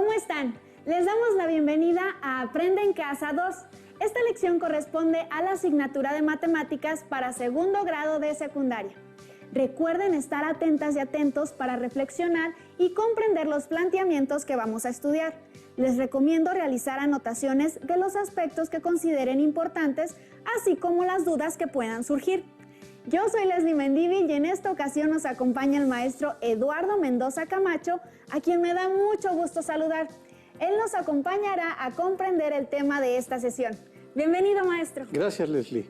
¿Cómo están? Les damos la bienvenida a Aprende en Casa 2. Esta lección corresponde a la asignatura de Matemáticas para segundo grado de secundaria. Recuerden estar atentas y atentos para reflexionar y comprender los planteamientos que vamos a estudiar. Les recomiendo realizar anotaciones de los aspectos que consideren importantes, así como las dudas que puedan surgir. Yo soy Leslie Mendívil y en esta ocasión nos acompaña el maestro Eduardo Mendoza Camacho, a quien me da mucho gusto saludar. Él nos acompañará a comprender el tema de esta sesión. Bienvenido, maestro. Gracias, Leslie.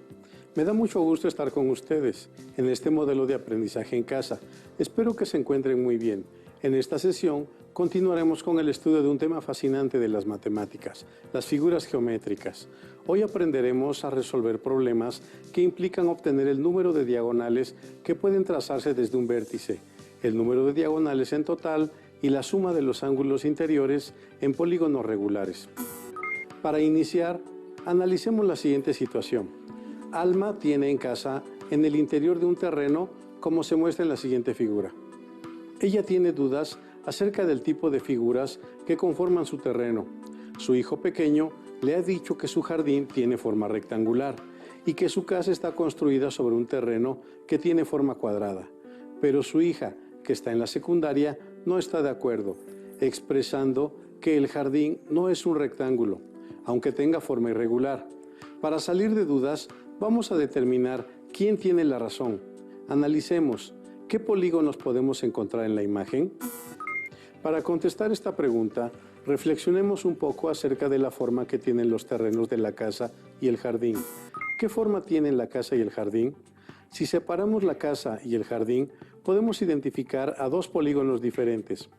Me da mucho gusto estar con ustedes en este modelo de aprendizaje en casa. Espero que se encuentren muy bien. En esta sesión continuaremos con el estudio de un tema fascinante de las matemáticas, las figuras geométricas. Hoy aprenderemos a resolver problemas que implican obtener el número de diagonales que pueden trazarse desde un vértice, el número de diagonales en total y la suma de los ángulos interiores en polígonos regulares. Para iniciar, analicemos la siguiente situación. Alma tiene en casa, en el interior de un terreno, como se muestra en la siguiente figura. Ella tiene dudas acerca del tipo de figuras que conforman su terreno. Su hijo pequeño le ha dicho que su jardín tiene forma rectangular y que su casa está construida sobre un terreno que tiene forma cuadrada. Pero su hija, que está en la secundaria, no está de acuerdo, expresando que el jardín no es un rectángulo, aunque tenga forma irregular. Para salir de dudas, vamos a determinar quién tiene la razón. Analicemos. ¿Qué polígonos podemos encontrar en la imagen? Para contestar esta pregunta, reflexionemos un poco acerca de la forma que tienen los terrenos de la casa y el jardín. ¿Qué forma tienen la casa y el jardín? Si separamos la casa y el jardín, podemos identificar a dos polígonos diferentes.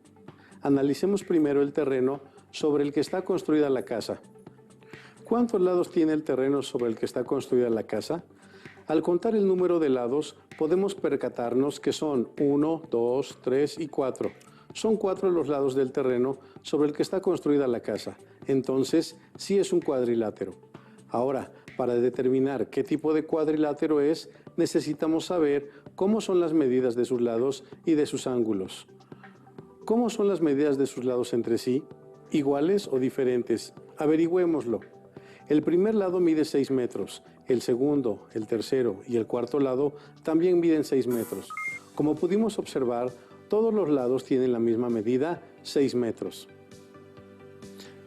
Analicemos primero el terreno sobre el que está construida la casa. ¿Cuántos lados tiene el terreno sobre el que está construida la casa? Al contar el número de lados, podemos percatarnos que son 1, 2, 3 y 4. Son 4 los lados del terreno sobre el que está construida la casa. Entonces, sí es un cuadrilátero. Ahora, para determinar qué tipo de cuadrilátero es, necesitamos saber cómo son las medidas de sus lados y de sus ángulos. ¿Cómo son las medidas de sus lados entre sí? ¿Iguales o diferentes? Averigüémoslo. El primer lado mide 6 metros, el segundo, el tercero y el cuarto lado también miden 6 metros. Como pudimos observar, todos los lados tienen la misma medida, 6 metros.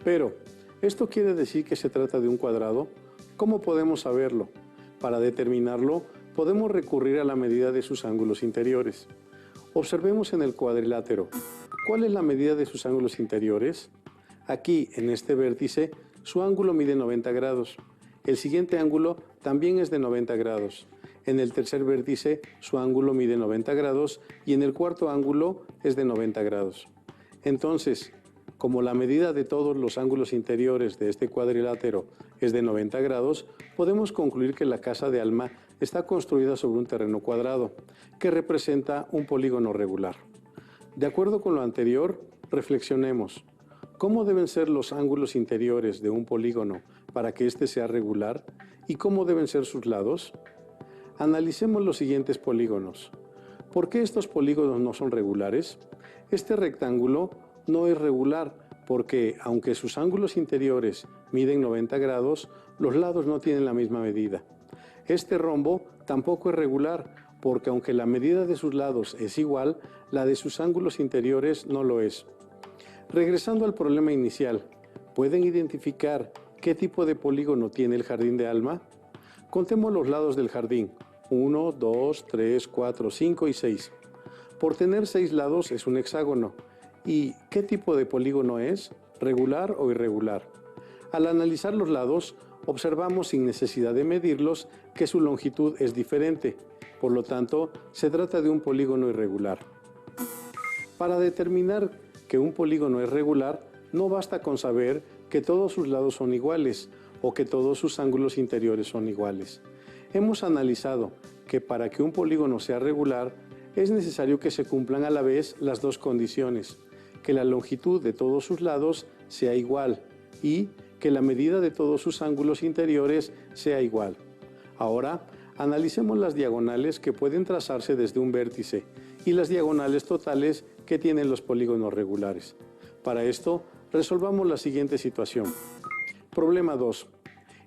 Pero, ¿esto quiere decir que se trata de un cuadrado? ¿Cómo podemos saberlo? Para determinarlo, podemos recurrir a la medida de sus ángulos interiores. Observemos en el cuadrilátero. ¿Cuál es la medida de sus ángulos interiores? Aquí, en este vértice, su ángulo mide 90 grados. El siguiente ángulo también es de 90 grados. En el tercer vértice, su ángulo mide 90 grados y en el cuarto ángulo es de 90 grados. Entonces, como la medida de todos los ángulos interiores de este cuadrilátero es de 90 grados, podemos concluir que la casa de Alma está construida sobre un terreno cuadrado, que representa un polígono regular. De acuerdo con lo anterior, reflexionemos. ¿Cómo deben ser los ángulos interiores de un polígono para que éste sea regular? ¿Y cómo deben ser sus lados? Analicemos los siguientes polígonos. ¿Por qué estos polígonos no son regulares? Este rectángulo no es regular porque, aunque sus ángulos interiores miden 90 grados, los lados no tienen la misma medida. Este rombo tampoco es regular porque, aunque la medida de sus lados es igual, la de sus ángulos interiores no lo es. Regresando al problema inicial, ¿pueden identificar qué tipo de polígono tiene el jardín de Alma? Contemos los lados del jardín. 1, 2, 3, 4, 5 y 6. Por tener 6 lados es un hexágono. ¿Y qué tipo de polígono es? ¿Regular o irregular? Al analizar los lados, observamos sin necesidad de medirlos que su longitud es diferente. Por lo tanto, se trata de un polígono irregular. Para determinar que un polígono es regular, no basta con saber que todos sus lados son iguales o que todos sus ángulos interiores son iguales. Hemos analizado que para que un polígono sea regular, es necesario que se cumplan a la vez las dos condiciones, que la longitud de todos sus lados sea igual y que la medida de todos sus ángulos interiores sea igual. Ahora, analicemos las diagonales que pueden trazarse desde un vértice y las diagonales totales que tienen los polígonos regulares. Para esto, Resolvamos la siguiente situación. Problema 2.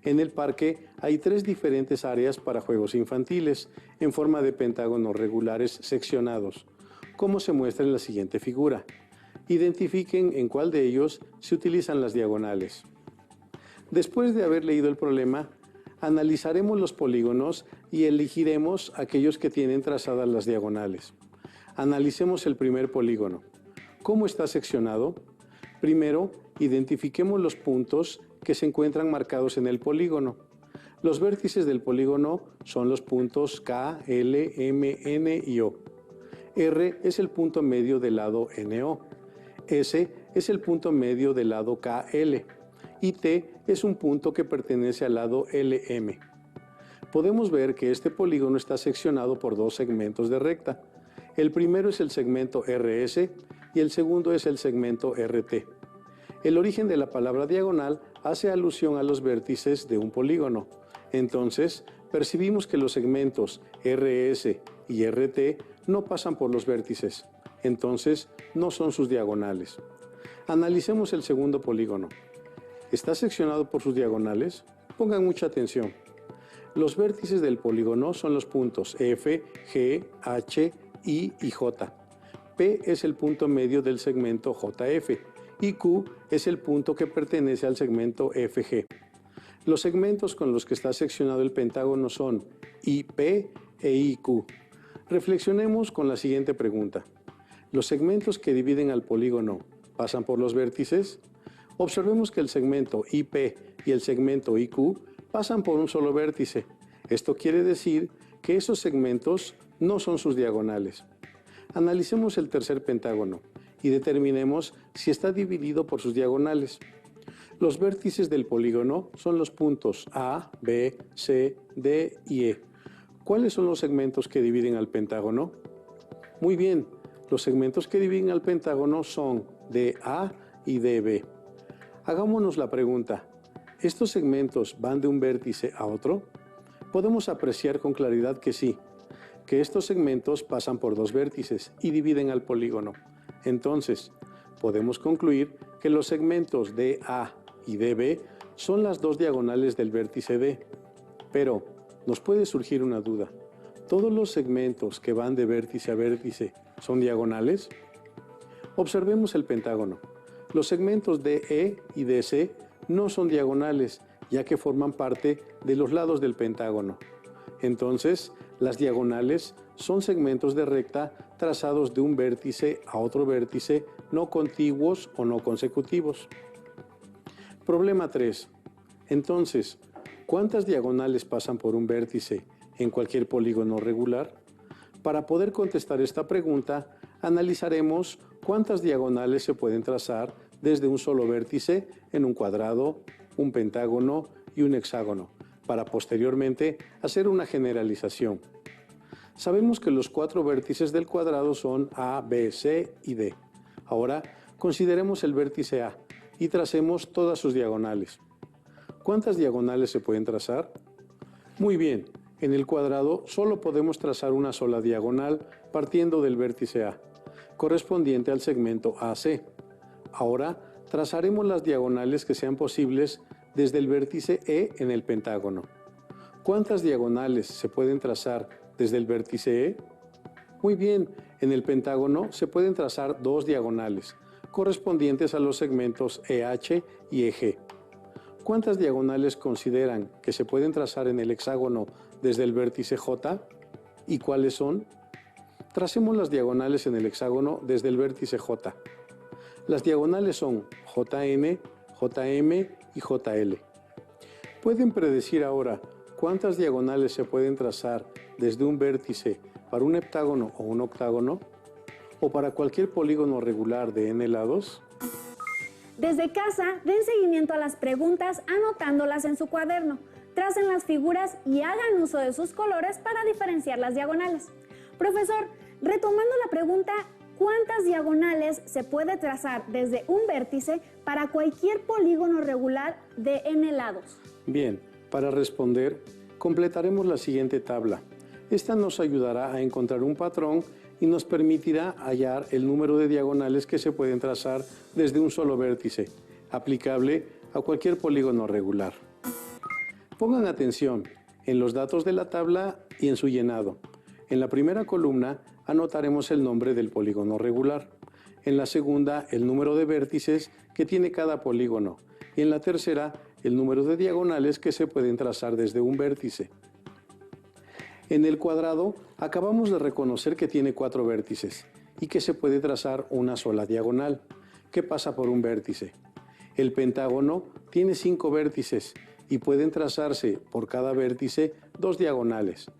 En el parque hay 3 diferentes áreas para juegos infantiles en forma de pentágonos regulares seccionados, como se muestra en la siguiente figura. Identifiquen en cuál de ellos se utilizan las diagonales. Después de haber leído el problema, analizaremos los polígonos y elegiremos aquellos que tienen trazadas las diagonales. Analicemos el primer polígono. ¿Cómo está seccionado? Primero, identifiquemos los puntos que se encuentran marcados en el polígono. Los vértices del polígono son los puntos K, L, M, N y O. R es el punto medio del lado NO. S es el punto medio del lado KL. Y T es un punto que pertenece al lado LM. Podemos ver que este polígono está seccionado por 2 segmentos de recta. El primero es el segmento RS y el segundo es el segmento RT. El origen de la palabra diagonal hace alusión a los vértices de un polígono. Entonces, percibimos que los segmentos RS y RT no pasan por los vértices. Entonces, no son sus diagonales. Analicemos el segundo polígono. ¿Está seccionado por sus diagonales? Pongan mucha atención. Los vértices del polígono son los puntos F, G, H, I y J. P es el punto medio del segmento JF y Q es el punto que pertenece al segmento FG. Los segmentos con los que está seccionado el pentágono son IP e IQ. Reflexionemos con la siguiente pregunta. ¿Los segmentos que dividen al polígono pasan por los vértices? Observemos que el segmento IP y el segmento IQ pasan por un solo vértice. Esto quiere decir que esos segmentos no son sus diagonales. Analicemos el tercer pentágono y determinemos si está dividido por sus diagonales. Los vértices del polígono son los puntos A, B, C, D y E. ¿Cuáles son los segmentos que dividen al pentágono? Muy bien, los segmentos que dividen al pentágono son DA y DB. Hagámonos la pregunta, ¿estos segmentos van de un vértice a otro? Podemos apreciar con claridad que sí, que estos segmentos pasan por 2 vértices y dividen al polígono. Entonces, podemos concluir que los segmentos DA y DB son las 2 diagonales del vértice D. Pero, nos puede surgir una duda. ¿Todos los segmentos que van de vértice a vértice son diagonales? Observemos el pentágono. Los segmentos DE y DC no son diagonales, ya que forman parte de los lados del pentágono. Entonces, las diagonales son segmentos de recta trazados de un vértice a otro vértice no contiguos o no consecutivos. Problema 3. Entonces, ¿cuántas diagonales pasan por un vértice en cualquier polígono regular? Para poder contestar esta pregunta, analizaremos cuántas diagonales se pueden trazar desde un solo vértice en un cuadrado, un pentágono y un hexágono, para posteriormente hacer una generalización. Sabemos que los 4 vértices del cuadrado son A, B, C y D. Ahora, consideremos el vértice A y tracemos todas sus diagonales. ¿Cuántas diagonales se pueden trazar? Muy bien, en el cuadrado solo podemos trazar una sola diagonal partiendo del vértice A, correspondiente al segmento AC. Ahora, trazaremos las diagonales que sean posibles desde el vértice E en el pentágono. ¿Cuántas diagonales se pueden trazar desde el vértice E? Muy bien, en el pentágono se pueden trazar 2 diagonales, correspondientes a los segmentos EH y EG. ¿Cuántas diagonales consideran que se pueden trazar en el hexágono desde el vértice J? ¿Y cuáles son? Tracemos las diagonales en el hexágono desde el vértice J. Las diagonales son JN, JM y JL. ¿Pueden predecir ahora cuántas diagonales se pueden trazar desde un vértice para un heptágono o un octágono? ¿O para cualquier polígono regular de n lados? Desde casa, den seguimiento a las preguntas anotándolas en su cuaderno. Tracen las figuras y hagan uso de sus colores para diferenciar las diagonales. Profesor, retomando la pregunta, ¿cuántas diagonales se puede trazar desde un vértice para cualquier polígono regular de n lados? Bien, para responder, completaremos la siguiente tabla. Esta nos ayudará a encontrar un patrón y nos permitirá hallar el número de diagonales que se pueden trazar desde un solo vértice. aplicable a cualquier polígono regular. Pongan atención en los datos de la tabla y en su llenado. En la primera columna anotaremos el nombre del polígono regular. En la segunda, el número de vértices que tiene cada polígono. Y en la tercera, el número de diagonales que se pueden trazar desde un vértice. En el cuadrado, acabamos de reconocer que tiene 4 vértices y que se puede trazar una sola diagonal, que pasa por un vértice. El pentágono tiene 5 vértices y pueden trazarse por cada vértice 2 diagonales.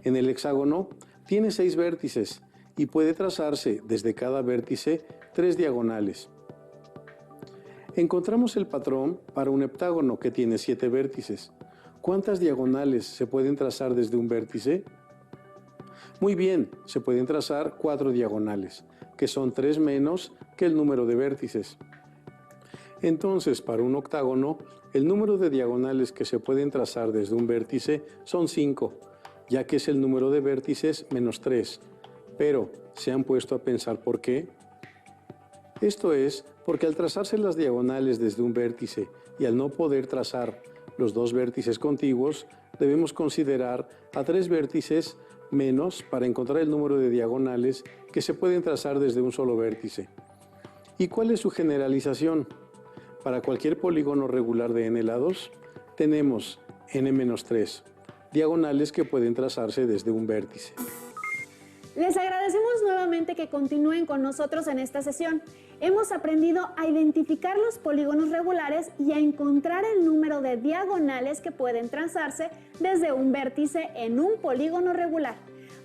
En el hexágono tiene 6 vértices y puede trazarse desde cada vértice 3 diagonales. Encontramos el patrón para un heptágono que tiene 7 vértices. ¿Cuántas diagonales se pueden trazar desde un vértice? Muy bien, se pueden trazar 4 diagonales, que son 3 menos que el número de vértices. Entonces, para un octágono, el número de diagonales que se pueden trazar desde un vértice son 5, ya que es el número de vértices menos 3. Pero, ¿se han puesto a pensar por qué? Esto es porque al trazarse las diagonales desde un vértice y al no poder trazar los 2 vértices contiguos, debemos considerar a 3 vértices menos para encontrar el número de diagonales que se pueden trazar desde un solo vértice. ¿Y cuál es su generalización? Para cualquier polígono regular de n lados, tenemos n-3 diagonales que pueden trazarse desde un vértice. Les agradecemos nuevamente que continúen con nosotros en esta sesión. Hemos aprendido a identificar los polígonos regulares y a encontrar el número de diagonales que pueden trazarse desde un vértice en un polígono regular.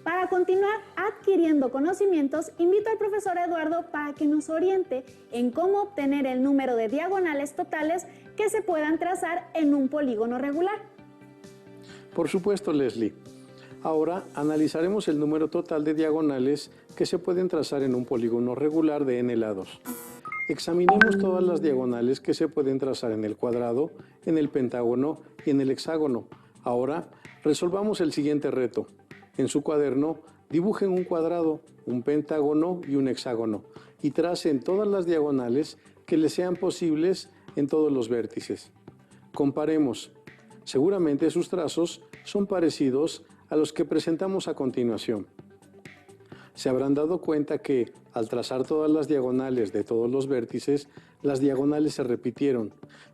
Para continuar adquiriendo conocimientos, invito al profesor Eduardo para que nos oriente en cómo obtener el número de diagonales totales que se puedan trazar en un polígono regular. Por supuesto, Leslie. Ahora analizaremos el número total de diagonales que se pueden trazar en un polígono regular de n lados. Examinemos todas las diagonales que se pueden trazar en el cuadrado, en el pentágono y en el hexágono. Ahora resolvamos el siguiente reto. En su cuaderno dibujen un cuadrado, un pentágono y un hexágono y tracen todas las diagonales que les sean posibles en todos los vértices. Comparemos. Seguramente sus trazos son parecidos a los que presentamos a continuación. Se habrán dado cuenta que, al trazar todas las diagonales de todos los vértices, las diagonales se repitieron.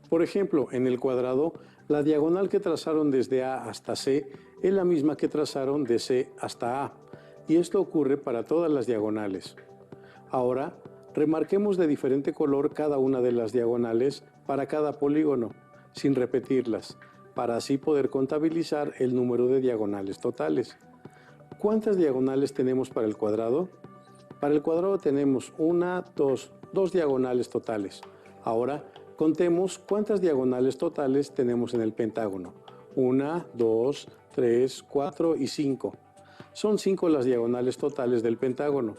Por ejemplo, en el cuadrado, la diagonal que trazaron desde A hasta C es la misma que trazaron de C hasta A, y esto ocurre para todas las diagonales. Ahora, remarquemos de diferente color cada una de las diagonales para cada polígono, sin repetirlas, para así poder contabilizar el número de diagonales totales. ¿Cuántas diagonales tenemos para el cuadrado? Para el cuadrado tenemos dos diagonales totales. Ahora, contemos cuántas diagonales totales tenemos en el pentágono. 1, 2, 3, 4 y 5. Son 5 las diagonales totales del pentágono.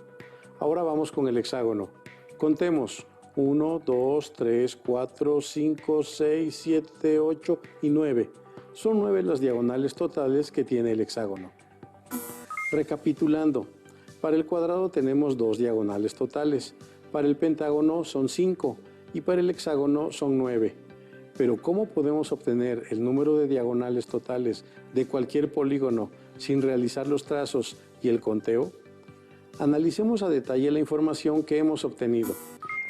Ahora vamos con el hexágono. Contemos 1, 2, 3, 4, 5, 6, 7, 8 y 9. Son 9 las diagonales totales que tiene el hexágono. Recapitulando, para el cuadrado tenemos 2 diagonales totales, para el pentágono son 5 y para el hexágono son 9. Pero ¿cómo podemos obtener el número de diagonales totales de cualquier polígono sin realizar los trazos y el conteo? Analicemos a detalle la información que hemos obtenido.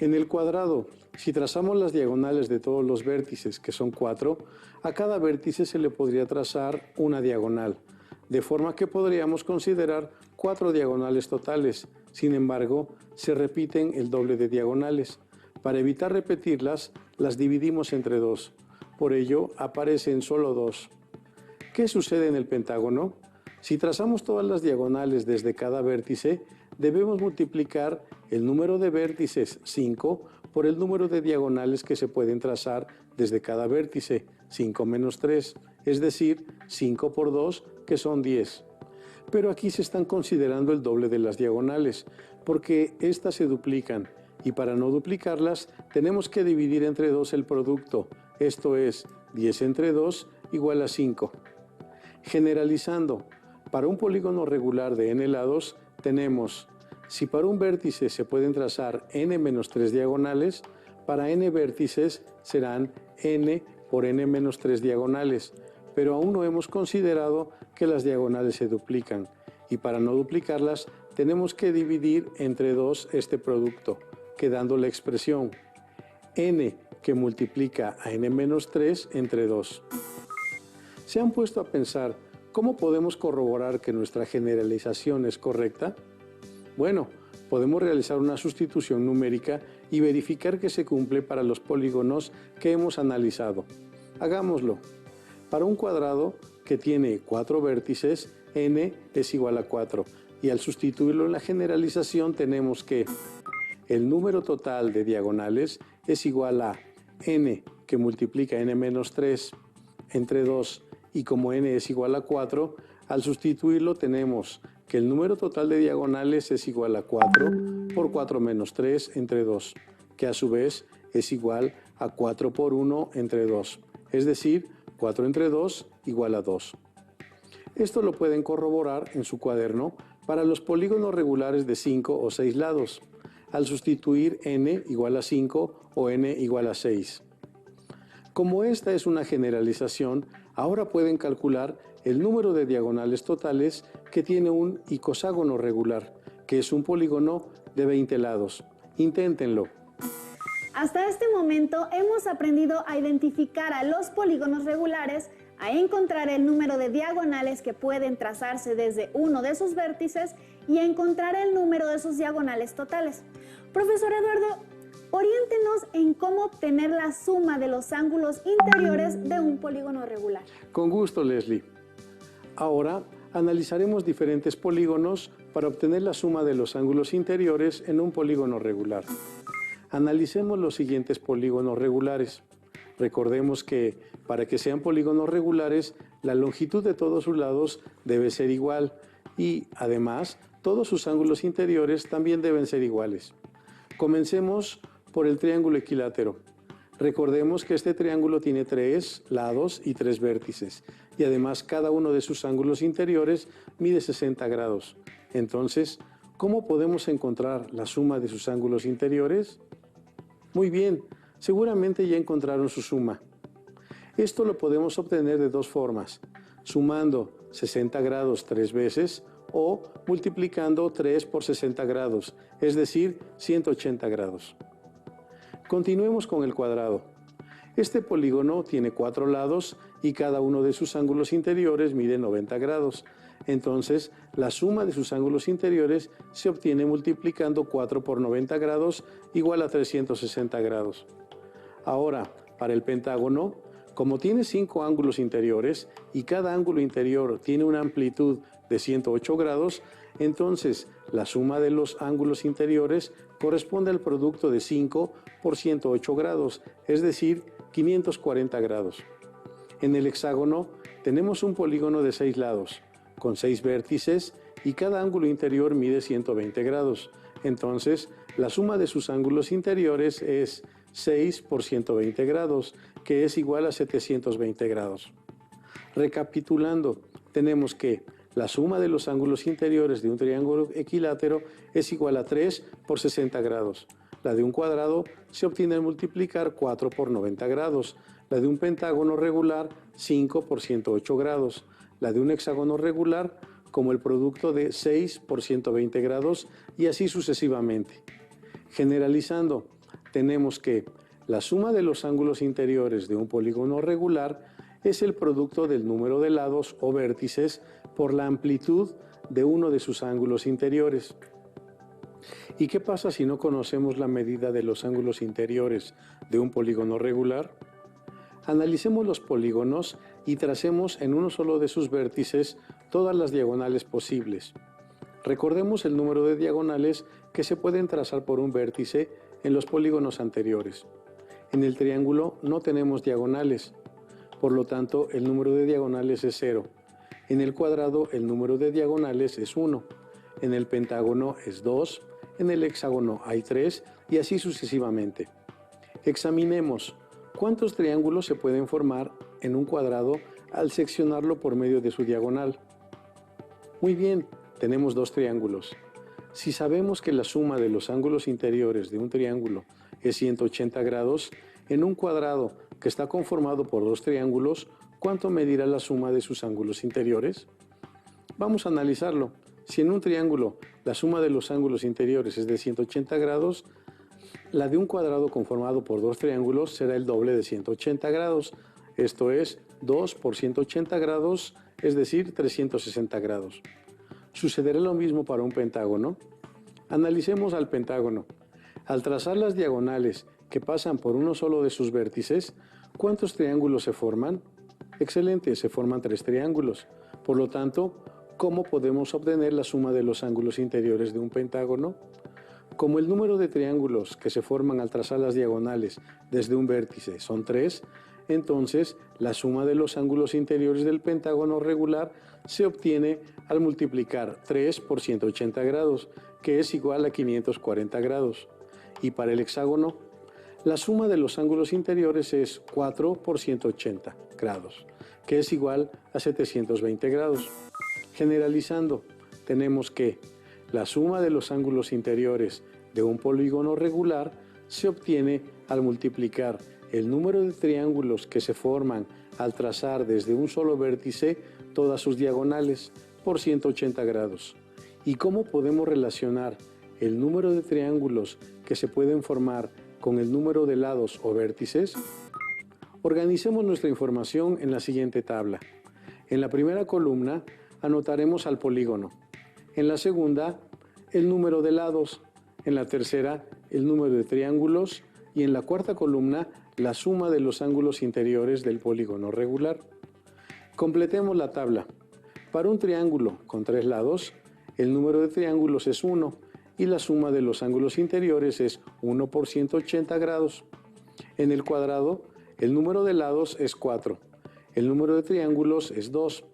En el cuadrado, si trazamos las diagonales de todos los vértices, que son 4, a cada vértice se le podría trazar una diagonal, de forma que podríamos considerar 4 diagonales totales. Sin embargo, se repiten el doble de diagonales. Para evitar repetirlas, las dividimos entre 2. Por ello, aparecen solo 2. ¿Qué sucede en el pentágono? Si trazamos todas las diagonales desde cada vértice, debemos multiplicar el número de vértices 5 por el número de diagonales que se pueden trazar desde cada vértice, 5 menos 3, es decir, 5 por 2, que son 10. Pero aquí se están considerando el doble de las diagonales, porque éstas se duplican, y para no duplicarlas tenemos que dividir entre 2 el producto, esto es, 10 entre 2 igual a 5. Generalizando, para un polígono regular de n lados tenemos, si para un vértice se pueden trazar n-3 diagonales, Para n vértices serán n por n menos 3 diagonales, pero aún no hemos considerado que las diagonales se duplican, y para no duplicarlas tenemos que dividir entre 2 este producto, quedando la expresión n que multiplica a n menos 3 entre 2. ¿Se han puesto a pensar cómo podemos corroborar que nuestra generalización es correcta? Bueno, podemos realizar una sustitución numérica y verificar que se cumple para los polígonos que hemos analizado. Hagámoslo. Para un cuadrado que tiene 4 vértices, n es igual a 4, y al sustituirlo en la generalización tenemos que el número total de diagonales es igual a n que multiplica n menos 3 entre 2, y como n es igual a 4, al sustituirlo tenemos que el número total de diagonales es igual a 4 por 4 menos 3 entre 2, que a su vez es igual a 4 por 1 entre 2, es decir, 4 entre 2 igual a 2. Esto lo pueden corroborar en su cuaderno para los polígonos regulares de 5 o 6 lados, al sustituir n igual a 5 o n igual a 6. Como esta es una generalización, ahora pueden calcular el número de diagonales totales que tiene un icoságono regular, que es un polígono de 20 lados. Inténtenlo. Hasta este momento hemos aprendido a identificar a los polígonos regulares, a encontrar el número de diagonales que pueden trazarse desde uno de sus vértices y a encontrar el número de sus diagonales totales. Profesor Eduardo, oriéntenos en cómo obtener la suma de los ángulos interiores de un polígono regular. Con gusto, Leslie. Ahora analizaremos diferentes polígonos para obtener la suma de los ángulos interiores en un polígono regular. Analicemos los siguientes polígonos regulares. Recordemos que para que sean polígonos regulares, la longitud de todos sus lados debe ser igual y, además, todos sus ángulos interiores también deben ser iguales. Comencemos por el triángulo equilátero. Recordemos que este triángulo tiene 3 lados y 3 vértices, y además cada uno de sus ángulos interiores mide 60 grados. Entonces, ¿cómo podemos encontrar la suma de sus ángulos interiores? Muy bien, seguramente ya encontraron su suma. Esto lo podemos obtener de dos formas, sumando 60 grados 3 veces o multiplicando 3 por 60 grados, es decir, 180 grados. Continuemos con el cuadrado. Este polígono tiene 4 lados y cada uno de sus ángulos interiores mide 90 grados. Entonces, la suma de sus ángulos interiores se obtiene multiplicando 4 por 90 grados igual a 360 grados. Ahora, para el pentágono, como tiene 5 ángulos interiores y cada ángulo interior tiene una amplitud de 108 grados, entonces la suma de los ángulos interiores corresponde al producto de 5 por 108 grados, es decir, 540 grados. En el hexágono tenemos un polígono de 6 lados, con 6 vértices y cada ángulo interior mide 120 grados. Entonces, la suma de sus ángulos interiores es 6 por 120 grados, que es igual a 720 grados. Recapitulando, tenemos que la suma de los ángulos interiores de un triángulo equilátero es igual a 3 por 60 grados. La de un cuadrado se obtiene al multiplicar 4 por 90 grados. La de un pentágono regular, 5 por 108 grados. La de un hexágono regular, como el producto de 6 por 120 grados y así sucesivamente. Generalizando, tenemos que la suma de los ángulos interiores de un polígono regular es el producto del número de lados o vértices por la amplitud de uno de sus ángulos interiores. ¿Y qué pasa si no conocemos la medida de los ángulos interiores de un polígono regular? Analicemos los polígonos y tracemos en uno solo de sus vértices todas las diagonales posibles. Recordemos el número de diagonales que se pueden trazar por un vértice en los polígonos anteriores. En el triángulo no tenemos diagonales, por lo tanto el número de diagonales es 0. En el cuadrado el número de diagonales es 1. En el pentágono es 2. En el hexágono hay 3 y así sucesivamente. Examinemos cuántos triángulos se pueden formar en un cuadrado al seccionarlo por medio de su diagonal. Muy bien, tenemos 2 triángulos. Si sabemos que la suma de los ángulos interiores de un triángulo es 180 grados, en un cuadrado que está conformado por dos triángulos, ¿cuánto medirá la suma de sus ángulos interiores? Vamos a analizarlo. Si en un triángulo la suma de los ángulos interiores es de 180 grados, la de un cuadrado conformado por dos triángulos será el doble de 180 grados. Esto es 2 por 180 grados, es decir, 360 grados. ¿Sucederá lo mismo para un pentágono? Analicemos al pentágono. Al trazar las diagonales que pasan por uno solo de sus vértices, ¿cuántos triángulos se forman? Excelente, se forman 3 triángulos. Por lo tanto, ¿cómo podemos obtener la suma de los ángulos interiores de un pentágono? Como el número de triángulos que se forman al trazar las diagonales desde un vértice son 3, entonces la suma de los ángulos interiores del pentágono regular se obtiene al multiplicar 3 por 180 grados, que es igual a 540 grados. Y para el hexágono, la suma de los ángulos interiores es 4 por 180 grados, que es igual a 720 grados. Generalizando, tenemos que la suma de los ángulos interiores de un polígono regular se obtiene al multiplicar el número de triángulos que se forman al trazar desde un solo vértice todas sus diagonales por 180 grados. ¿Y cómo podemos relacionar el número de triángulos que se pueden formar con el número de lados o vértices? Organicemos nuestra información en la siguiente tabla. En la primera columna anotaremos al polígono. En la segunda, el número de lados. En la tercera, el número de triángulos. Y en la cuarta columna, la suma de los ángulos interiores del polígono regular. Completemos la tabla. Para un triángulo con 3 lados, el número de triángulos es 1 y la suma de los ángulos interiores es 1 por 180 grados. En el cuadrado, el número de lados es 4. El número de triángulos es 2.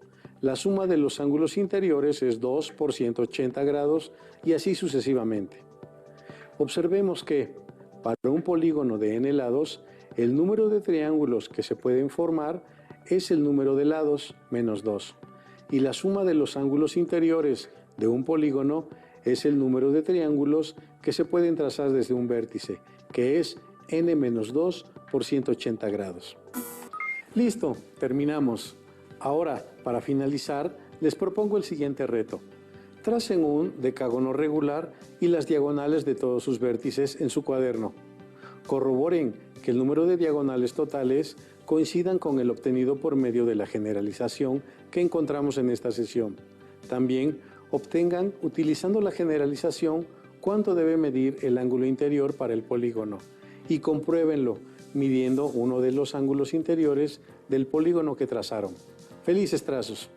La suma de los ángulos interiores es 2 por 180 grados y así sucesivamente. Observemos que, para un polígono de n lados, el número de triángulos que se pueden formar es el número de lados menos 2. Y la suma de los ángulos interiores de un polígono es el número de triángulos que se pueden trazar desde un vértice, que es n menos 2 por 180 grados. Listo, terminamos. Ahora, para finalizar, les propongo el siguiente reto. Tracen un decágono regular y las diagonales de todos sus vértices en su cuaderno. Corroboren que el número de diagonales totales coincidan con el obtenido por medio de la generalización que encontramos en esta sesión. También obtengan, utilizando la generalización, cuánto debe medir el ángulo interior para el polígono y compruébenlo midiendo uno de los ángulos interiores del polígono que trazaron. ¡Felices trazos!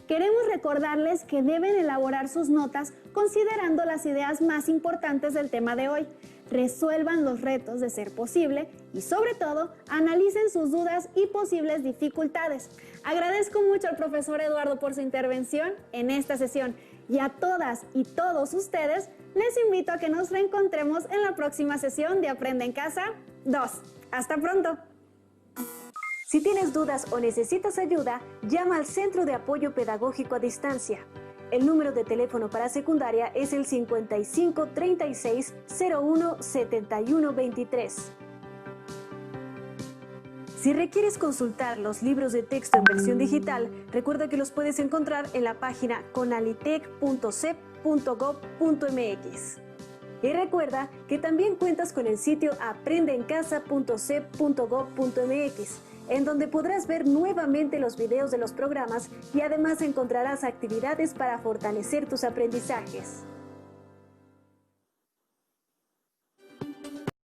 Queremos recordarles que deben elaborar sus notas considerando las ideas más importantes del tema de hoy. Resuelvan los retos de ser posible y, sobre todo, analicen sus dudas y posibles dificultades. Agradezco mucho al profesor Eduardo por su intervención en esta sesión y a todas y todos ustedes les invito a que nos reencontremos en la próxima sesión de Aprende en Casa 2. ¡Hasta pronto! Si tienes dudas o necesitas ayuda, llama al Centro de Apoyo Pedagógico a Distancia. El número de teléfono para secundaria es el 55 36 01 71 23. Si requieres consultar los libros de texto en versión digital, recuerda que los puedes encontrar en la página conalitec.cep.gov.mx. Y recuerda que también cuentas con el sitio aprendeencasa.cep.gov.mx, en donde podrás ver nuevamente los videos de los programas y además encontrarás actividades para fortalecer tus aprendizajes.